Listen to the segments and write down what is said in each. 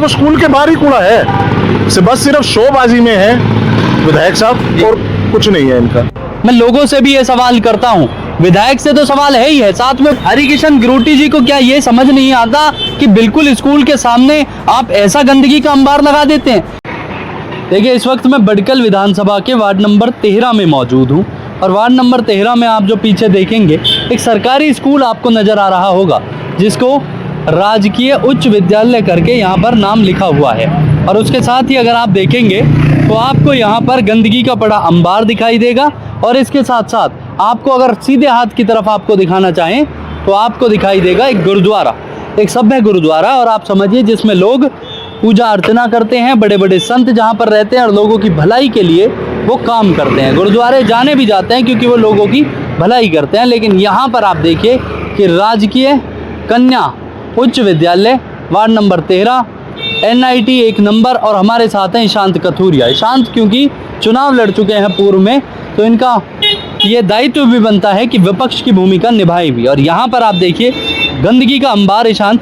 इधर तो स्कूल के बाहर ही कूड़ा है, बस सिर्फ शोबाजी में है विधायक साहब, और कुछ नहीं है इनका। मैं लोगों से भी ये सवाल करता हूँ, विधायक से तो सवाल है ही है, साथ में हरिकिशन गुरोटी जी को क्या ये समझ नहीं आता कि बिल्कुल स्कूल के सामने आप ऐसा गंदगी का अंबार लगा देते हैं। देखिए, इस वक्त मैं बडकल विधानसभा के वार्ड नंबर 13 में मौजूद हूँ और वार्ड नंबर 13 में आप जो पीछे देखेंगे एक सरकारी स्कूल आपको नज़र आ रहा होगा जिसको राजकीय उच्च विद्यालय करके यहाँ पर नाम लिखा हुआ है। और उसके साथ ही अगर आप देखेंगे तो आपको यहाँ पर गंदगी का बड़ा अंबार दिखाई देगा और इसके साथ साथ आपको अगर सीधे हाथ की तरफ आपको दिखाना चाहें तो आपको दिखाई देगा एक गुरुद्वारा, एक सभ्य गुरुद्वारा, और आप समझिए जिसमें लोग पूजा अर्चना करते हैं, बड़े बड़े संत जहाँ पर रहते हैं और लोगों की भलाई के लिए वो काम करते हैं। गुरुद्वारे जाने भी जाते हैं क्योंकि वो लोगों की भलाई करते हैं। लेकिन यहाँ पर आप देखिए कि राजकीय कन्या उच्च विद्यालय वार्ड नंबर 13 NIT 1 नंबर, और हमारे साथ हैं ईशांत कथूरिया। ईशांत क्योंकि चुनाव लड़ चुके हैं पूर्व में, तो इनका ये दायित्व भी बनता है कि विपक्ष की भूमिका निभाए भी। और यहाँ पर आप देखिए गंदगी का अंबार ईशांत,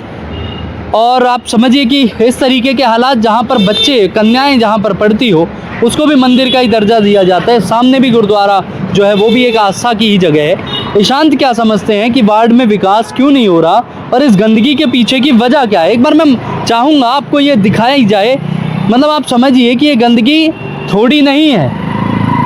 और आप समझिए कि इस तरीके के हालात जहाँ पर बच्चे कन्याएं जहाँ पर पढ़ती हो उसको भी मंदिर का ही दर्जा दिया जाता है, सामने भी गुरुद्वारा जो है वो भी एक आस्था की ही जगह है। ईशांत क्या समझते हैं कि वार्ड में विकास क्यों नहीं हो रहा और इस गंदगी के पीछे की वजह क्या है? एक बार मैं चाहूँगा आपको ये दिखाया ही जाए, मतलब आप समझिए कि ये गंदगी थोड़ी नहीं है,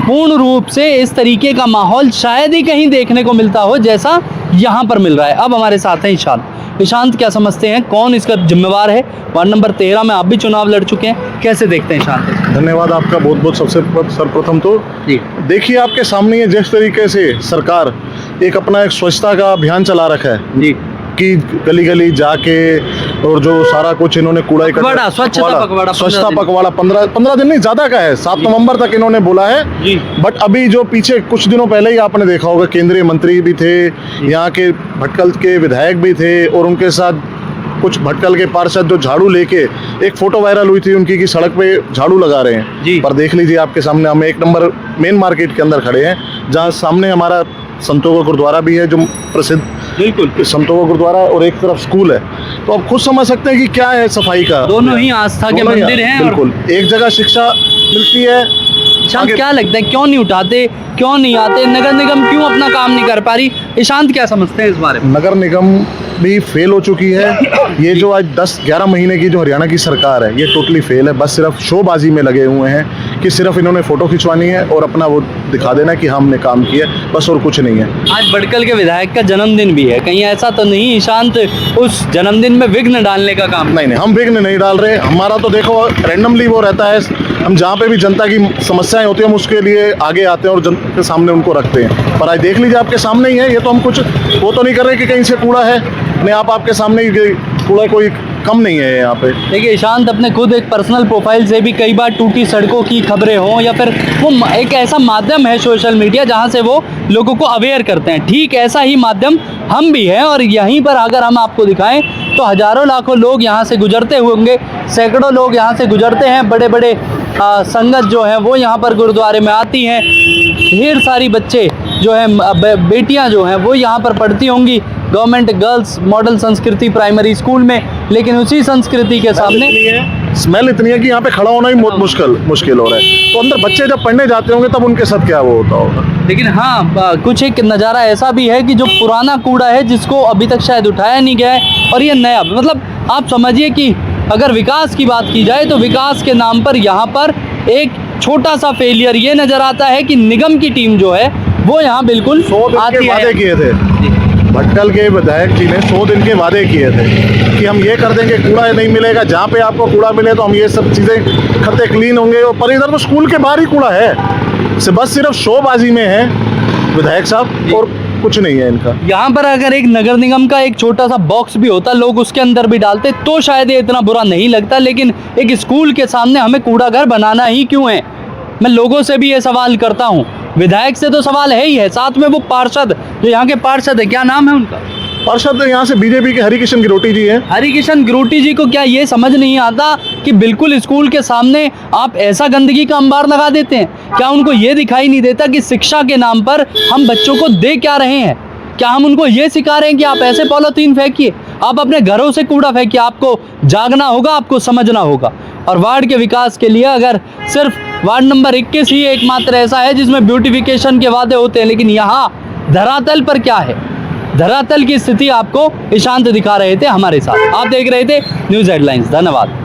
पूर्ण रूप से इस तरीके का माहौल शायद ही कहीं देखने को मिलता हो जैसा यहाँ पर मिल रहा है। अब हमारे साथ हैं ईशांत। ईशांत क्या समझते हैं, कौन इसका जिम्मेवार है? वार्ड नंबर 13 में आप भी चुनाव लड़ चुके हैं, कैसे देखते हैं ईशांत? धन्यवाद आपका बहुत बहुत। सबसे सर्वप्रथम तो देखिए आपके सामने ये जिस तरीके से सरकार एक अपना एक स्वच्छता का अभियान चला रखा है जी, कि गली गली जाके और जो सारा कुछ इन्होंने कूड़ा स्वच्छता पखवाड़ा 15 दिन नहीं ज़्यादा का है, 7 नवंबर तक इन्होंने बोला है जी। बट अभी जो पीछे कुछ दिनों पहले ही आपने देखा होगा केंद्रीय मंत्री भी थे, यहाँ के भटकल के विधायक भी थे और उनके साथ कुछ भटकल के पार्षद जो झाड़ू लेके एक फोटो वायरल हुई थी उनकी कि सड़क पे झाड़ू लगा रहे हैं जी। पर देख लीजिए आपके सामने हम 1 नंबर मेन मार्केट के अंदर खड़े हैं जहाँ सामने हमारा संतों का गुरुद्वारा भी है जो प्रसिद्ध, बिल्कुल संतों का गुरुद्वारा, और एक तरफ स्कूल है। तो आप खुद समझ सकते हैं कि क्या है सफाई का। दोनों ही आस्था के मंदिर हैं। बिल्कुल, एक जगह शिक्षा मिलती है। ईशांत क्या लगता है क्यों नहीं उठाते, क्यों नहीं आते, नगर निगम क्यों अपना काम नहीं कर पा रही? ईशांत क्या समझते हैं इस बारे में? नगर निगम भी फेल हो चुकी है। ये जो आज 10-11 महीने की जो हरियाणा की सरकार है ये टोटली फेल है। बस सिर्फ शोबाजी में लगे हुए हैं कि सिर्फ इन्होंने फोटो खिंचवानी है और अपना वो दिखा देना कि हमने काम किया, बस और कुछ नहीं है। आज बडकल के विधायक का जन्मदिन भी है, कहीं ऐसा तो नहीं ईशांत उस जन्मदिन में विघ्न डालने का काम? नहीं, हम विघ्न नहीं डाल रहे। हमारा तो देखो रैंडमली वो रहता है, हम जहाँ पे भी जनता की समस्याएं होती है हम उसके लिए आगे आते हैं और जनता के सामने उनको रखते हैं। पर आज देख लीजिए आपके सामने ही है, ये तो हम कुछ वो तो नहीं कर रहे कि कहीं से कूड़ा है, नहीं, आप आपके सामने ही कूड़ा कोई कम नहीं है यहाँ पे। देखिए ईशांत अपने खुद एक पर्सनल प्रोफाइल से भी कई बार टूटी सड़कों की खबरें हों या फिर वो एक ऐसा माध्यम है सोशल मीडिया जहाँ से वो लोगों को अवेयर करते हैं, ठीक ऐसा ही माध्यम हम भी हैं। और यहीं पर अगर हम आपको दिखाएं तो हज़ारों लाखों लोग यहाँ से गुजरते होंगे, सैकड़ों लोग यहाँ से गुजरते हैं, बड़े बड़े संगत जो है वो यहाँ पर गुरुद्वारे में आती हैं, ढेर सारी बच्चे जो है बेटियाँ जो हैं वो यहाँ पर पढ़ती होंगी गवर्नमेंट गर्ल्स मॉडल संस्कृति प्राइमरी स्कूल में। लेकिन उसी संस्कृति के सामने स्मेल इतनी है कि यहाँ पे खड़ा होना ही बहुत मुश्किल हो रहा है। तो अंदर बच्चे जब पढ़ने जाते होंगे तब उनके साथ क्या वो होता होगा। लेकिन हाँ, कुछ एक नज़ारा ऐसा भी है कि जो पुराना कूड़ा है जिसको अभी तक शायद उठाया नहीं गया है और ये नया, मतलब आप समझिए कि अगर विकास की बात की जाए तो विकास के नाम पर यहाँ पर एक छोटा सा फेलियर ये नज़र आता है कि निगम की टीम जो है वो यहाँ बिल्कुल आती है। वादे किए थे भटकल के विधायक जी ने 100 दिन के वादे किए थे कि हम ये कर देंगे, कूड़ा नहीं मिलेगा, जहाँ पे आपको कूड़ा मिले तो हम ये सब चीज़ें खत्ते क्लीन होंगे। पर इधर तो स्कूल के बाहर ही कूड़ा है, बस सिर्फ शोबाजी में है विधायक साहब और कुछ नहीं है इनका। यहाँ पर अगर एक नगर निगम का एक छोटा सा बॉक्स भी होता, लोग उसके अंदर भी डालते तो शायद ये इतना बुरा नहीं लगता। लेकिन एक स्कूल के सामने हमें कूड़ा घर बनाना ही क्यों है? मैं लोगों से भी ये सवाल करता हूँ, विधायक से तो सवाल है ही है, साथ में वो पार्षद जो यहाँ के पार्षद है, क्या नाम है उनका? पार्षद यहाँ से बीजेपी के हरिकिशन गुरोटी जी हैं। हरिकिशन गुरोटी जी को क्या ये समझ नहीं आता कि बिल्कुल स्कूल के सामने आप ऐसा गंदगी का अंबार लगा देते हैं? क्या उनको ये दिखाई नहीं देता कि शिक्षा के नाम पर हम बच्चों को दे क्या रहे हैं? क्या हम उनको ये सिखा रहे हैं कि आप ऐसे पॉलीथीन फेंकिए, आप अपने घरों से कूड़ा फेंकिए, आपको जागना होगा, आपको समझना होगा। और वार्ड के विकास के लिए अगर सिर्फ वार्ड नंबर 21 ही एकमात्र ऐसा है जिसमें ब्यूटिफिकेशन के वादे होते हैं, लेकिन यहाँ धरातल पर क्या है, धरातल की स्थिति आपको ईशांत दिखा रहे थे हमारे साथ। आप देख रहे थे न्यूज़ हेडलाइंस। धन्यवाद।